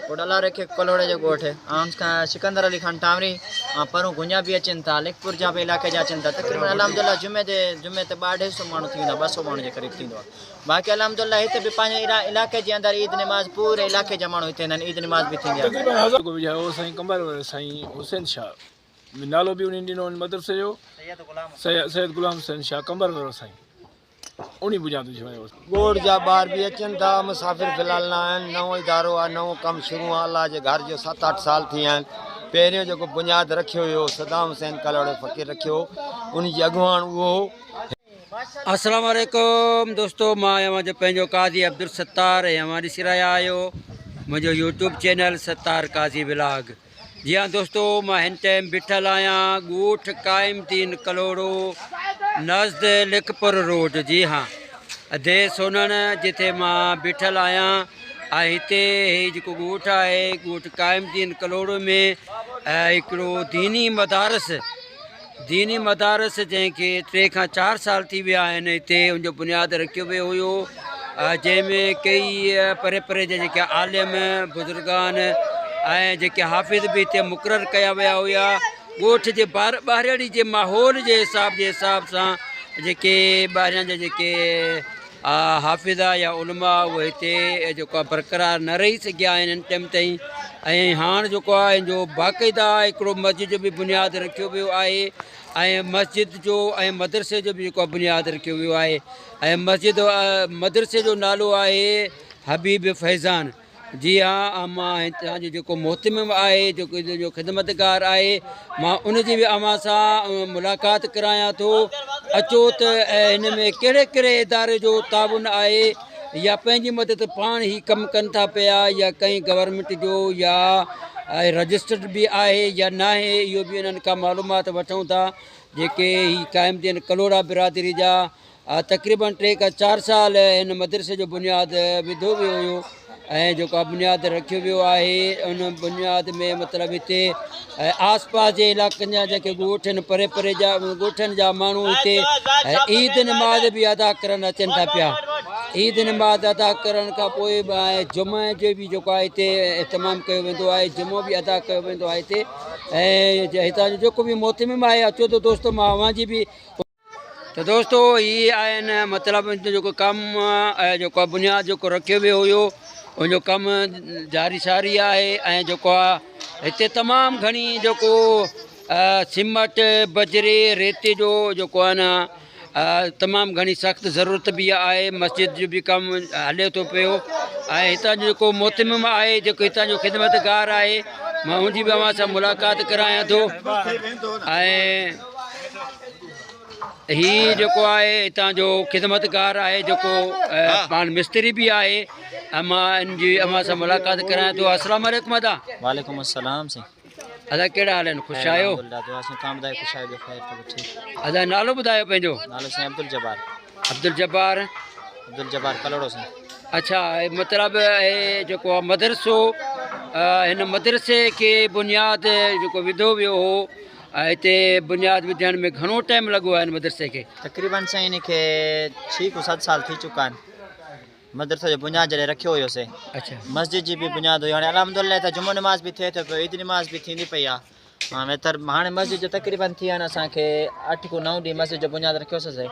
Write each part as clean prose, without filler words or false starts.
कोडला रखे कलोड़े जो गोठ सिकंदर अली खान टावरी परों गुंजा भी अचन था लेखपुर जा इलाके जा अचन था तकरीबन अलहमदुल्ला जुमे ते 250 माण्हू थी 200 माण्हू जे करीब थींदो आहे बाक़ी अलहमदुल्ला हिते बि पंहिंजे इलाके जे अंदरि ईद नमाज़ पूरे इलाके जा माण्हू हिते ईद नमाज़ भी थींदी आहे साईं कंबर साईं हुसैन शाह नालो बि उन्हनि ॾिनो मदरसे जो सैयद गुलाम हुसैन शाह कंबर वारो साईं उन्हीं बुनियाद ते वियो गोड़ जा ॿार बि अचनि था मुसाफ़िर फ़िलहाल न आहिनि नओं इदारो आहे नओं कमु शुरू आहे अलाह जे घर जो 7-8 साल थी विया आहिनि पहिरियों जेको बुनियाद रखियो हुयो सदाम हुसैन कलोड़े फ़कीर रखियो उन जी अॻुवाण उहो अस्सलाम वालेकुम दोस्तों मां आहियां जो पंहिंजो काज़ी अब्दुल सत्तार ऐं अवां ॾिसी रहिया आहियो मुंहिंजो यूट्यूब चैनल सत्तार काज़ी व्लॉग। जी हाँ दोस्तों मां हिन टाइम बीठल आहियां ॻोठ क़ाइमदीन कलोड़ो नज़द लिखपुर रोड। जी हाँ अधे सोनण जिथे मां बीठल आहियां ऐं हिते ही जेको ॻोठ आहे ॻोठ क़ाइमदीन कलोड़ो में हिकिड़ो दीनी मदारस जंहिंखे 3 खां 4 साल थी विया आहिनि हिते उनजो बुनियाद रखियो वियो हुयो जंहिंमें कई परे परे जा जेके आलिम बुज़ुर्गान ऐं जेके हाफ़िज़ बि हिते मुक़ररु कया विया हुया ॻोठ जे ॿाहिरि जे माहौल जे हिसाब सां जेके ॿाहिरियां जा जेके हाफ़िज़ा या उलमा उहे हिते जेको आहे बरक़रार न रही सघिया आहिनि हिन टाइम ताईं ऐं हाणे जेको आहे हिन जो बाक़ाइदा हिकिड़ो मस्जिद जो बि बुनियाद रखियो वियो आहे ऐं मस्जिद जो ऐं मदरसे जो बि जेको आहे बुनियाद रखियो वियो आहे ऐं मदरसे जो नालो आहे हबीब फैज़ान। जी हाँ मां हितां जो जेको मोहतमिम आहे जेको जो ख़िदमतगार आहे मां उनजी बि अव्हां सां मुलाक़ात करायां थो अचो त हिन में कहिड़े कहिड़े इदारे जो ताउन आहे या पंहिंजी मदद पाण ई कमु कनि था पिया या कंहिं गवर्नमेंट जो या रजिस्टर्ड बि आहे या न आहे इहो बि इन्हनि खां मालूमात वठूं था जेके ही क़ाइमदीन कलोड़ा बिरादरी जा तक़रीबन 3 खां 4 साल हिन मदरसे जो बुनियाद विधो वियो हुयो ऐं जेको आहे बुनियाद रखियो वियो आहे उन बुनियाद में मतिलबु हिते आस पास जे इलाइक़नि जा जेके ॻोठ आहिनि परे परे जा ॻोठनि जा माण्हू हिते ईद नमाज़ बि अदा करणु अचनि था पिया। ईद नमाज़ अदा करण खां पोइ जुमे जो बि जेको आहे हिते इस्तेमालु कयो वेंदो आहे जुमो बि अदा कयो वेंदो आहे हिते ऐं हितां जो जेको बि मोहतमिम आहे अचो त दोस्तो मां अव्हां जी बि त दोस्तो इहे आहिनि मतिलबु जेको कमु जेको आहे बुनियाद जेको रखियो वियो हुयो उनजो कमु जारी सारी आहे ऐं जेको आहे हिते तमामु घणी जेको सीमेंट बजरी रेती जो जेको आहे न तमामु घणी सख़्तु ज़रूरत बि आहे मस्जिद जो बि कमु हले थो पियो ऐं हितां जो जेको मोहतमिम आहे जेको हितां जो ख़िदमतगार आहे मां उनजी बि अव्हां सां मुलाक़ात करायां थो ऐं ही जेको आहे हितां जो ख़िदमतगार आहे जेको पाण मिस्त्री बि आहे मां इनजी अव्हां सां मुलाक़ात करायां थो। अस्सलाम वालेकुम अदा। वालेकुम अस्सलाम से अदा कहिड़ा हाल आहिनि ख़ुशि आहियो अदा नालो ॿुधायो पंहिंजो। नालो से अब्दुल जब्बार कलोड़ो से। अच्छा मतिलबु जेको आहे मदरसो हिन मदरसे खे बुनियाद जेको विधो वियो हो हिते बुनियाद विझण में घणो टाइम लॻो आहे हिन मदरसे खे। तक़रीबन साईं हिन खे 6 खां 7 साल थी चुका आहिनि मदरसे जो बुनियाद जॾहिं रखियो हुयोसीं। अच्छा मस्जिद जी बि बुनियाद हुई हाणे अलहमदुलिल्लाह त जुमो नमाज़ बि थिए थो पियो ईद नमाज़ बि थींदी पई आहे हाणे मस्जिद जो तक़रीबन थी विया असांखे 8 खां 9 ॾींहं मस्जिद जो बुनियाद रखियोसीं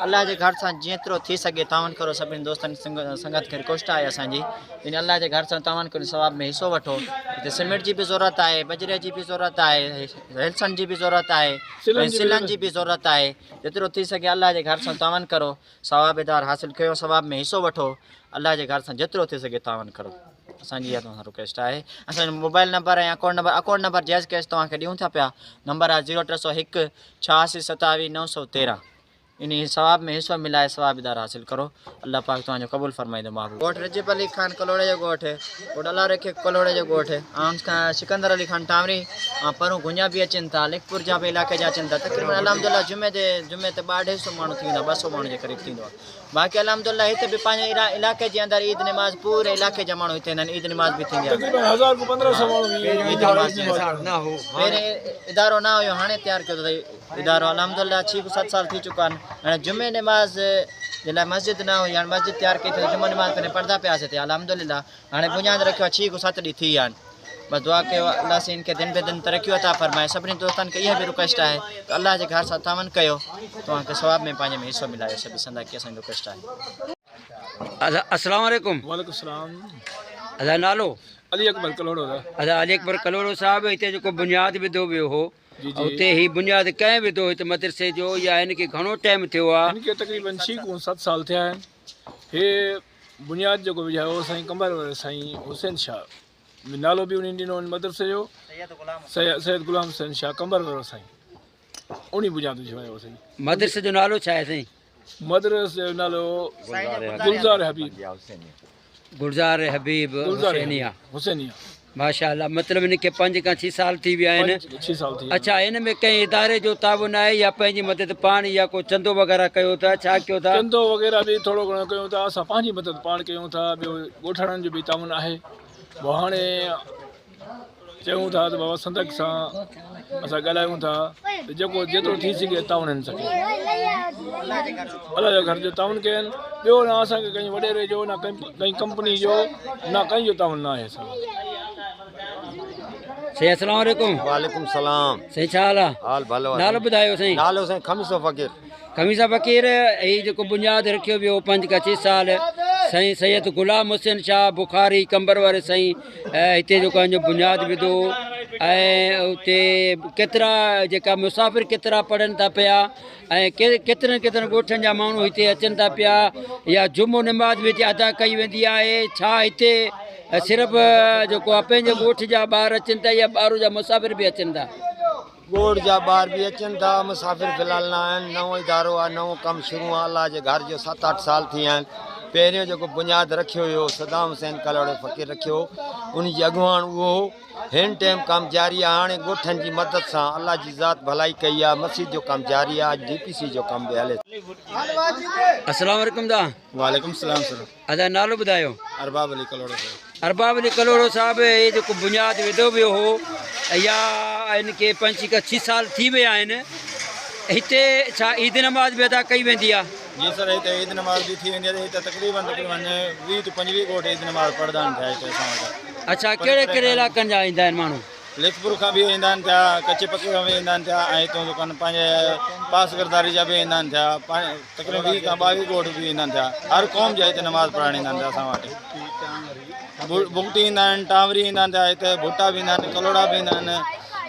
अलाह जे घर सां जेतिरो थी सघे तावन करो सभिनी दोस्तनि संगत खे रिक्वेस्ट आहे असांजी इन अलाह जे घर सां तावन करो सवाब में हिसो वठो हिते सीमेंट जी बि ज़रूरत आहे बजरे जी बि ज़रूरत आहे हेल्सन जी बि ज़रूरत आहे सिलन जी बि ज़रूरत आहे जेतिरो थी सघे अलाह जे घर सां तावन करो सवाबेदार हासिलु कयो सवाब में हिसो वठो अलाह जे घर सां जेतिरो थी सघे तावन करो असांजी इहा तव्हां रिक्वेस्ट आहे। असांजो मोबाइल नंबर ऐं अकाउंट नंबर जाइज़ कैश तव्हांखे ॾियूं था पिया नंबर आहे 0301 86 27 913 इन सवाब में हिस्सो मिलाए सवाबदार हासिल करो अल्लाह पाक तव्हांजो क़बूल फरमाईंदो महबूब। ॻोठ रजीब अली खान कलोड़े जो ॻोठ कोडला रखे कलोड़े जो ॻोठ सिकंदर अली खान टावरी परों गुंजा भी अचन था लेखपुर जा भी इलाके जा अचन था तकरीबन अलहमदुल्ला जुमे ते 250 माण्हू थी 200 माण्हू जे करीब थींदो बाक़ी अलहमदुल्ला हिते भी पंहिंजे इलाके जे अंदरि ईद नमाज़ पूरे इलाके जा माण्हू हिते ईद नमाज़ भी थींदी आहे। इदारो ना हुयो हाणे तयारु कयो अथई इदारो अलहमदुल्ला 6 7 साल थी चुका आहिनि हाणे जुमे नमाज़ जे लाइ मस्जिद न हुई हाणे मस्जिद तयारु कई अथई जुमो नमाज़ पंहिंजे पढ़ंदा पियासीं थिया अल्हम्दुलिल्लाह हाणे बुनियाद रखियो आहे 6 खां 7 ॾींहं थी विया आहिनि बस दुआ कयो अल्लाह से इनके दिन बे दिन तरक्की अता फरमाए सभिनी दोस्तनि खे इहा बि रिक्वेस्ट आहे त अल्लाह जे घर सां तावन कयो तव्हांखे सवाब में पंहिंजे में हिसो मिलायो सभु ॾिसंदा की असांजी रिक्वेस्ट आहे अस्सलाम वालेकुम। वालेकुम सलाम। अदा नालो अली अकबर कलोड़ो दा। अदा अली अकबर कलोड़ो साहब हिते जेको बुनियाद विधो वियो हो जी जी। उते ही बुनियाद कंहिं विधो हिते मदरसे जो या हिनखे घणो टाइम थियो आहे? इनके तकरीबन 6 खां 7 साल थिया आहिनि। हे बुनियाद जेको विझायो साईं कंबर वारे साईं हुसैन शाह नालो बि उन्हनि ॾिनो मदरसे जो सैयद गुलाम हुसैन शाह कंबर वारो साईं उन बुनियाद विझायो साईं। मदरसे जो नालो छा आहे साईं? मदरसे जो नालो गुलज़ार हबीब गुलज़ार हबीब हुसैनिया। हुसैनिया माशाअल्लाह मतिलबु हिनखे 5 खां 6 साल थी विया आहिनि। 6 साल थी। अच्छा हिन में कंहिं इदारे जो ताबन आहे या पंहिंजी मदद पाण या को चंदो वग़ैरह कयो था छा कयो था? चंदो वग़ैरह बि थोरो घणो कयूं था असां पंहिंजी मदद पाण कयूं था ॿियो ॻोठाणनि जो बि तावन आहे पोइ हाणे चयूं था त बाबा संदक सां असां ॻाल्हायूं था त जेको जेतिरो थी सघे तावन हिन सघे अलाह जे घर जो तावन कयनि ॿियो न असांखे कंहिं वॾेरे जो न कंहिं कंपनी जो न कंहिं जो तावन न आहे असां। साईं अस्सलाम वालेकुम। वालेकुम सलाम। साईं छा हाल आहे? हाल भलो आहे। नालो ॿुधायो साईं। नालो साईं खमीसो फ़कीर। खमीसा फ़कीर हीउ जेको बुनियाद रखियो वियो 5 खां 6 साल साईं सैयद गुलाम हुसैन शाह बुखारी कंबर वारे साईं हिते जेको आहे बुनियाद विधो ऐं उते केतिरा जेका मुसाफ़िर केतिरा पढ़नि था पिया ऐं केतिरनि ॻोठनि जा माण्हू हिते अचनि था पिया या जुमो नमाज़ बि हिते अदा कई वेंदी आहे छा हिते सिर्फ़ु जेको आहे पंहिंजे ॻोठ जा ॿार अचनि था या ॿाहिरि जा मुसाफ़िर बि अचनि था? ॻोठ जा ॿार बि अचनि था मुसाफ़िर फ़िलहालु न आहिनि नओं इदारो आहे नओं कमु शुरू आहे अल्लाह जे घर जो 7-8 साल थी विया आहिनि पहिरियों जेको बुनियाद रखियो हुयो सदाम हुसैन कलोड़े फ़कीर रखियो उन जी अॻुवाण उहो हिन टाइम कमु जारी आहे हाणे ॻोठनि जी मदद सां अल्लाह जी ज़ात भलाई कई आहे मस्जिद जो कमु जारी आहे DPC जो कमु बि हले। अस्सलाम वालेकुम दा। वालेकुम सलाम सर। अदा नालो ॿुधायो। अरबाब अली कलोड़ो सर। अरबाब अली कलोड़ो साहिबु हे जेको बुनियाद विधो वियो हो या हिनखे 5 खां 6 साल थी विया आहिनि हिते छा ईद नमाज़ बि अदा कई वेंदी आहे? जी सर हिते ईद नमाज़ भी थी वेंदी आहे हिते तक़रीबन 20 to 25 ॻोठ ईद नमाज़ पढ़ंदा आहिनि पिया हिते असां वटि। अच्छा कहिड़े इलाइक़नि जा ईंदा आहिनि माण्हू? लिखपुर खां बि ईंदा आहिनि पिया कच्चे पके खां बि ईंदा आहिनि पिया ऐं हितां जेको पंहिंजे पास गिरदारी जा बि ईंदा आहिनि पिया तक़रीबन 20 खां 22 ॻोठ बि ईंदा आहिनि पिया हर क़ौम जा हिते नमाज़ पढ़णु ईंदा आहिनि पिया असां वटि। बुगटी ईंदा आहिनि टावरी ईंदा आहिनि पिया हिते भुटा बि ईंदा आहिनि कलोड़ा बि ईंदा आहिनि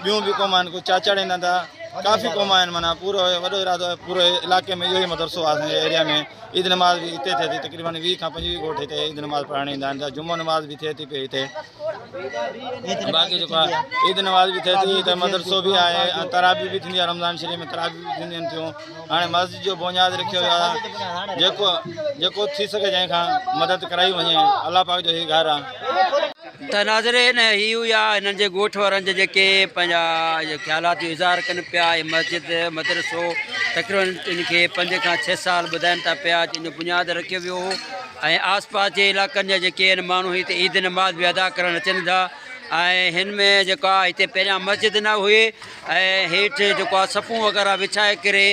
ॿियूं बि क़ौम आहिनि कुझु चाचड़ ईंदा पिया काफ़ी क़ौम आहिनि माना पूरो वॾो इरादो आहे पूरे इलाइक़े में इहो ई मदरसो आहे असांजे एरिया में ईद नमाज़ बि हिते थिए थी तक़रीबन 20 खां 25 ॻोठ हिते ईद नमाज़ पढ़णु ईंदा आहिनि जुमो नमाज़ बि थिए थी पई हिते बाक़ी जेको आहे ईद नमाज़ बि थिए थी हिते मदरसो बि आहे ऐं तराबी बि थींदी आहे रमज़ान शरीफ़ में तराबी बि थींदियूं आहिनि थियूं हाणे मस्जिद जो बुनियाद रखियो वियो आहे जेको थी सघे जंहिंखां मदद कराई वञे अलाह पाक जो ई घर आहे। त नाज़रीन ही हुया हिननि जे ॻोठ वारनि जा जेके पंहिंजा ख़्यालात जो इज़हार कनि पिया ऐं मस्जिद मदरसो तक़रीबन इनखे 5 खां 6 साल ॿुधाइनि था पिया इन जो बुनियाद रखियो वियो हो ऐं आस पास जे इलाइक़नि जा जेके आहिनि माण्हू हिते ईद नमाज़ बि अदा करणु अचनि था ऐं हिन में जेको आहे हिते पहिरियां मस्जिद न हुई ऐं हेठि जेको आहे सफ़ूं वग़ैरह विछाए करे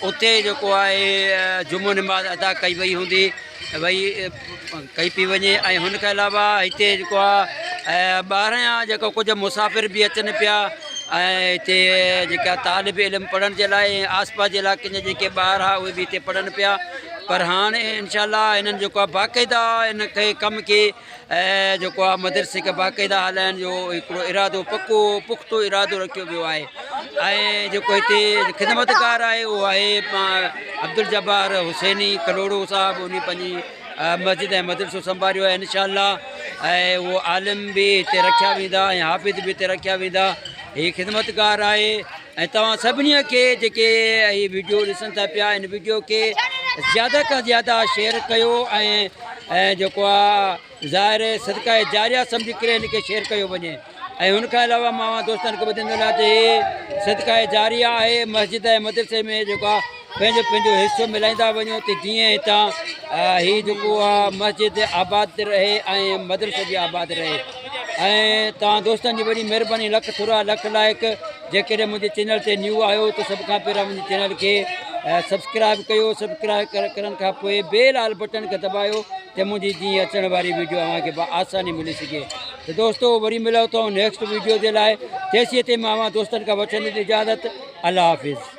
उते जेको आहे जुमो नमाज़ अदा कई वई हूंदी भई कई पई वञे ऐं हुनखां अलावा हिते जेको आहे ॿाहिरां जा जेको कुझु मुसाफ़िर बि अचनि पिया ऐं हिते जेका तालिब इल्म पढ़ण जे लाइ आस पास जे इलाइक़नि जा जेके ॿार आहे उहे बि हिते पढ़नि पिया पर हाणे इनशाला हिननि जेको आहे बाक़ाइदा हिन खे कम खे जेको आहे मदरसे खे बाक़ाइदा हलाइण जो हिकिड़ो इरादो पुख़्तो इरादो रखियो वियो आहे ऐं जेको हिते ख़िदमतकार आहे उहो आहे अब्दुल जब्बार हुसैनी कलोड़ो साहिबु उन पंहिंजी मस्जिद ऐं मदरसो संभालियो आहे इनशाला ऐं उहो आलिम बि हिते रखिया वेंदा ऐं हाफ़िज़ बि हिते रखिया वेंदा हीअ ख़िदमतकार आहे ऐं तव्हां सभिनी खे जेके हीअ वीडियो ॾिसनि था पिया इन वीडियो खे ज़्यादा खां ज़्यादा शेयर कयो ऐं जेको आहे ज़ाहिर सदका जारिया सम्झी करे हिनखे शेयर कयो वञे ऐं हुनखां अलावा मां दोस्तनि खे ॿुधाईंदो आहियां त हे सदका जारिया आहे मस्जिद ऐं मदरसे में जेको आहे पंहिंजो हिसो मिलाईंदा वञो त जीअं हितां हीअ जेको आहे मस्जिद आबाद रहे ऐं मदरसो बि आबाद रहे ऐं तव्हां दोस्तनि जी वॾी महिरबानी लख थोरा लख लाइक़ जेकॾहिं मुंहिंजे चैनल ते न्यू आहियो त सभ खां पहिरियों मुंहिंजे चैनल खे सब्सक्राइब कयो। सब्सक्राइब करण खां पोइ बेल आल बटन खे दॿायो त मुंहिंजी जीअं अचण वारी वीडियो तव्हांखे आसानी मिली सघे। त दोस्तो वरी मिलूं था नेक्स्ट वीडियो जे लाइ। तेसीं ते मां दोस्तनि खां वठंदी इजाज़त। अल्लाह हाफ़िज़।